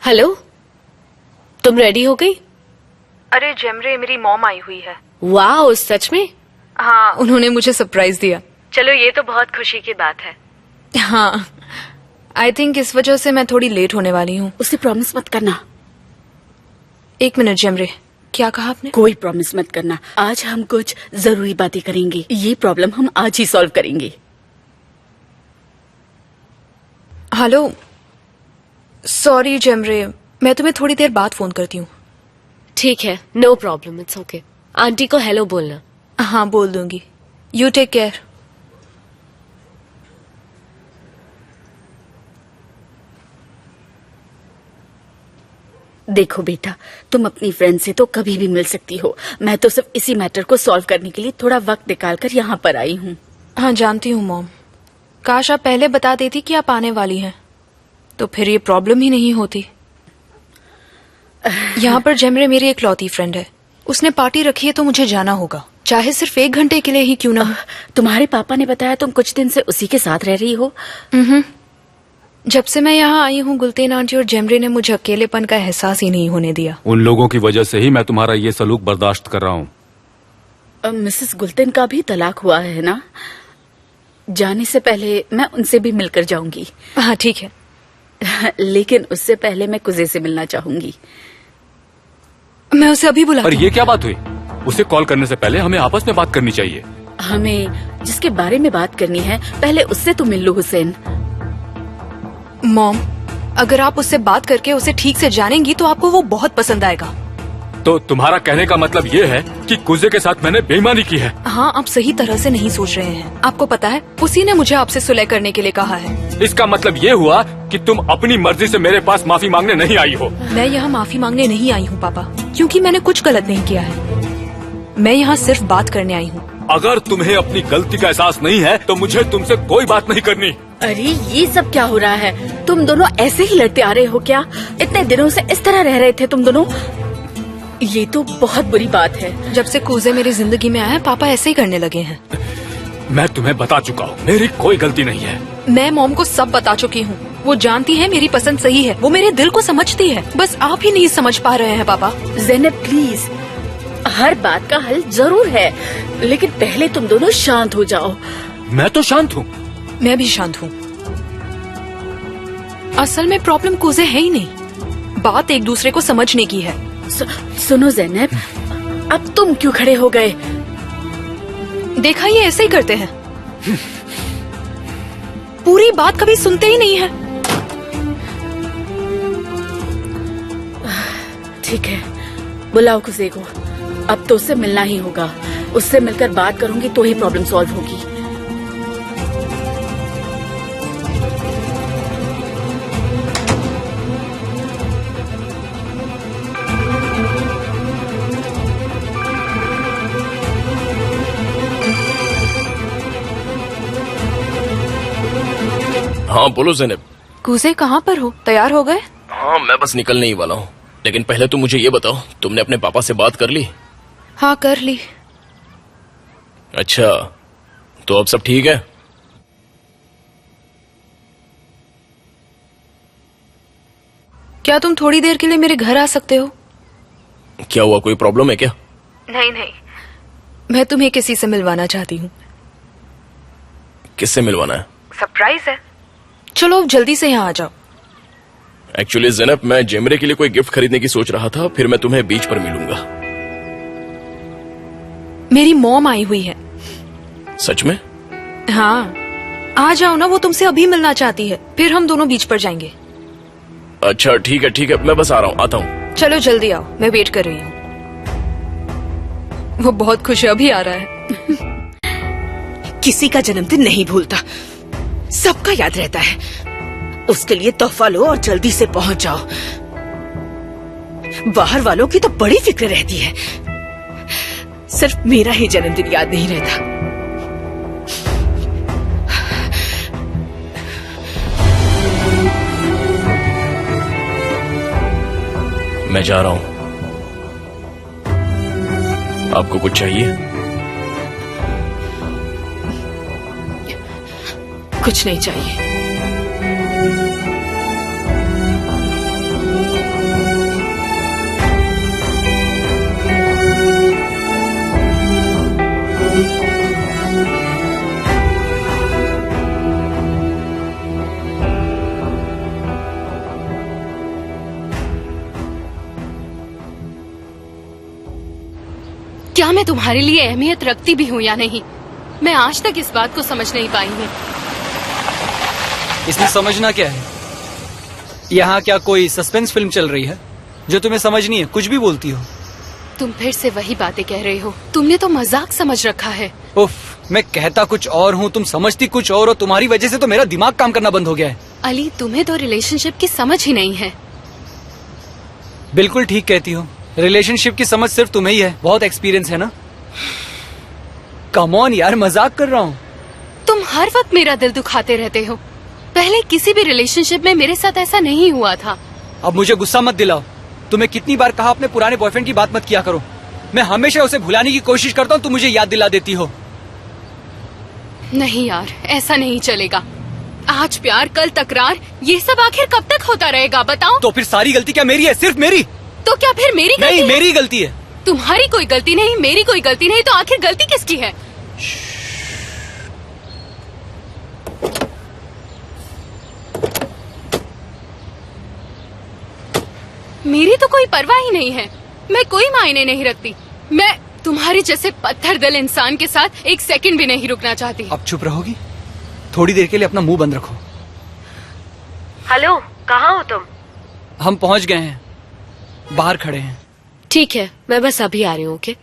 Hello, तुम ready हो गई? अरे जेमरे, मेरी मॉम आई हुई है। वाह, सच में? हाँ, उन्होंने मुझे सरप्राइज दिया। चलो, ये तो बहुत खुशी की बात है। हाँ, आई थिंक इस वजह से मैं थोड़ी लेट होने वाली हूँ। उसे प्रॉमिस मत करना। एक मिनट जेमरे, क्या कहा आपने? कोई प्रॉमिस मत करना। आज हम कुछ जरूरी बातें करेंगे। ये प्रॉब्लम हम आज ही सॉल्व करेंगे। हेलो, सॉरी जेमरे, मैं तुम्हें थोड़ी देर बाद फोन करती हूँ। ठीक है, no problem, it's okay. Aunty को हेलो बोलना। हाँ, बोल दूंगी। You take care. देखो बेटा, तुम अपनी फ्रेंड से तो कभी भी मिल सकती हो। मैं तो सिर्फ इसी मैटर को सॉल्व करने के लिए थोड़ा वक्त निकालकर यहाँ पर आई हूँ। हाँ, जानती हूँ मॉम। काश आप पहले बता देती कि आप आने वाली हैं, तो फिर ये प्रॉब्लम ही नहीं होती। यहाँ पर जेमरे मेरी इकलौती फ्रेंड है। उसने पार्टी रखी है तो मुझे जाना होगा, चाहे सिर्फ 1 घंटे के लिए ही क्यों ना हो। तुम्हारे पापा ने बताया तुम कुछ दिन से उसी के साथ रह रही हो। जब से मैं यहाँ आई हूँ, गुलतेन आंटी और जेमरे ने मुझे अकेलेपन का एहसास ही नहीं होने दिया। उन लोगों की वजह से ही मैं तुम्हारा ये सलूक बर्दाश्त कर रहा हूँ। मिसेस गुलतेन का भी तलाक हुआ है ना? जाने से पहले मैं उनसे भी मिलकर जाऊंगी। हाँ, ठीक है। लेकिन उससे पहले मैं कुजे से मिलना चाहूंगी। मैं उसे अभी बुलाती और हूँ। ये क्या बात हुई? उसे कॉल करने से पहले हमें आपस में बात करनी चाहिए। हमें जिसके बारे में बात करनी है, पहले उससे तो मिल लो हुसैन। मॉम, अगर आप उससे बात करके उसे ठीक से जानेंगी तो आपको वो बहुत पसंद आएगा। तो तुम्हारा कहने का मतलब ये है कि कुजे के साथ मैंने बेईमानी की है? हाँ, आप सही तरह से नहीं सोच रहे हैं। आपको पता है, उसी ने मुझे आपसे सुलह करने के लिए कहा है। इसका मतलब ये हुआ कि तुम अपनी मर्जी से मेरे पास माफी मांगने नहीं आई हो। मैं यहाँ माफी मांगने नहीं आई हूँ पापा, क्योंकि मैंने कुछ गलत नहीं किया है। मैं यहाँ सिर्फ बात करने आई हूँ। अगर तुम्हें अपनी गलती का एहसास नहीं है तो मुझे तुमसे कोई बात नहीं करनी। अरे ये सब क्या हो रहा है? तुम दोनों ऐसे ही लड़ते आ रहे हो क्या? इतने दिनों से इस तरह रह रहे थे तुम दोनों? ये तो बहुत बुरी बात है। जब से कुजे मेरी जिंदगी में आया है, पापा ऐसे ही करने लगे हैं। मैं तुम्हें बता चुका हूँ, मेरी कोई गलती नहीं है। मैं मॉम को सब बता चुकी हूँ। वो जानती है मेरी पसंद सही है, वो मेरे दिल को समझती है। बस आप ही नहीं समझ पा रहे हैं पापा। ज़ैनब प्लीज, हर बात का हल जरूर है, लेकिन पहले तुम दोनों शांत हो जाओ। मैं तो शांत हूँ। मैं भी शांत हूँ। असल में प्रॉब्लम कुजे है ही नहीं, बात एक दूसरे को समझने की है। सुनो ज़ैनब, अब तुम क्यों खड़े हो गए? देखा, ये ऐसे ही करते हैं। पूरी बात कभी सुनते ही नहीं है। ठीक है, बुलाओ कुजे को। अब तो उससे मिलना ही होगा। उससे मिलकर बात करूंगी तो ही प्रॉब्लम सॉल्व होगी। हाँ बोलो ज़ैनब। कुजे कहाँ पर हो? तैयार हो गए? हाँ, मैं बस निकलने ही वाला हूँ, लेकिन पहले तुम मुझे ये बताओ, तुमने अपने पापा से बात कर ली? हाँ, कर ली। अच्छा, तो अब सब ठीक है? क्या तुम थोड़ी देर के लिए मेरे घर आ सकते हो? क्या हुआ, कोई प्रॉब्लम है क्या? नहीं नहीं, मैं तुम्हें किसी से मिलवाना चाहती हूँ। किससे मिलवाना है? सरप्राइज है। चलो जल्दी से यहाँ आ जाओ। एक्चुअली ज़ैनब, मैं जेमरे के लिए कोई गिफ्ट खरीदने की सोच रहा था, फिर मैं तुम्हें बीच पर मिलूंगा। मेरी मॉम आई हुई है। सच में? हाँ, आ जाओ ना, वो तुमसे अभी मिलना चाहती है, फिर हम दोनों बीच पर जाएंगे। अच्छा ठीक है, मैं बस आ रहा हूँ, आता हूँ। चलो जल्दी आओ, मैं वेट कर रही हूँ। वो बहुत खुश है, अभी आ रहा है। किसी का जन्मदिन नहीं भूलता, सबका याद रहता है। उसके लिए तोहफा लो और जल्दी से पहुंच जाओ। बाहर वालों की तो बड़ी फिक्र रहती है, सिर्फ मेरा ही जन्मदिन याद नहीं रहता। मैं जा रहा हूँ। आपको कुछ चाहिए? कुछ नहीं चाहिए। मैं तुम्हारे लिए अहमियत रखती भी हूँ या नहीं, मैं आज तक इस बात को समझ नहीं पाई हूँ। इसमें समझना क्या है? यहाँ क्या कोई सस्पेंस फिल्म चल रही है जो तुम्हें समझनी है? कुछ भी बोलती हो। तुम फिर से वही बातें कह रहे हो। तुमने तो मजाक समझ रखा है। उफ, मैं कहता कुछ और हूँ, तुम समझती कुछ और हो। तुम्हारी वजह से तो मेरा दिमाग काम करना बंद हो गया है। अली, तुम्हें तो रिलेशनशिप की समझ ही नहीं है। बिल्कुल ठीक कहती हो, रिलेशनशिप की समझ सिर्फ तुम्हें ही है। बहुत एक्सपीरियंस है ना। कम ऑन यार, मजाक कर रहा हूँ। तुम हर वक्त मेरा दिल दुखाते रहते हो। पहले किसी भी रिलेशनशिप में मेरे साथ ऐसा नहीं हुआ था। अब मुझे गुस्सा मत दिलाओ। तुम्हें कितनी बार कहा अपने पुराने बॉयफ्रेंड की बात मत किया करो। मैं हमेशा उसे भुलाने की कोशिश करता हूँ, तुम मुझे याद दिला देती हो। नहीं यार, ऐसा नहीं चलेगा। आज प्यार, कल तकरार, ये सब आखिर कब तक होता रहेगा बताओ? तो फिर सारी गलती क्या मेरी है? सिर्फ मेरी? तो क्या फिर मेरी गलती नहीं, है? मेरी गलती है। तुम्हारी कोई गलती नहीं, मेरी कोई गलती नहीं, तो आखिर गलती किसकी है? मेरी तो कोई परवाह ही नहीं है। मैं कोई मायने नहीं रखती। मैं तुम्हारे जैसे पत्थर दिल इंसान के साथ एक सेकंड भी नहीं रुकना चाहती। अब चुप रहोगी? थोड़ी देर के लिए अपना मुंह बंद रखो। हेलो, कहाँ हो तुम? हम पहुंच गए हैं, बाहर खड़े हैं। ठीक है, मैं बस अभी आ रही हूँ। ओके?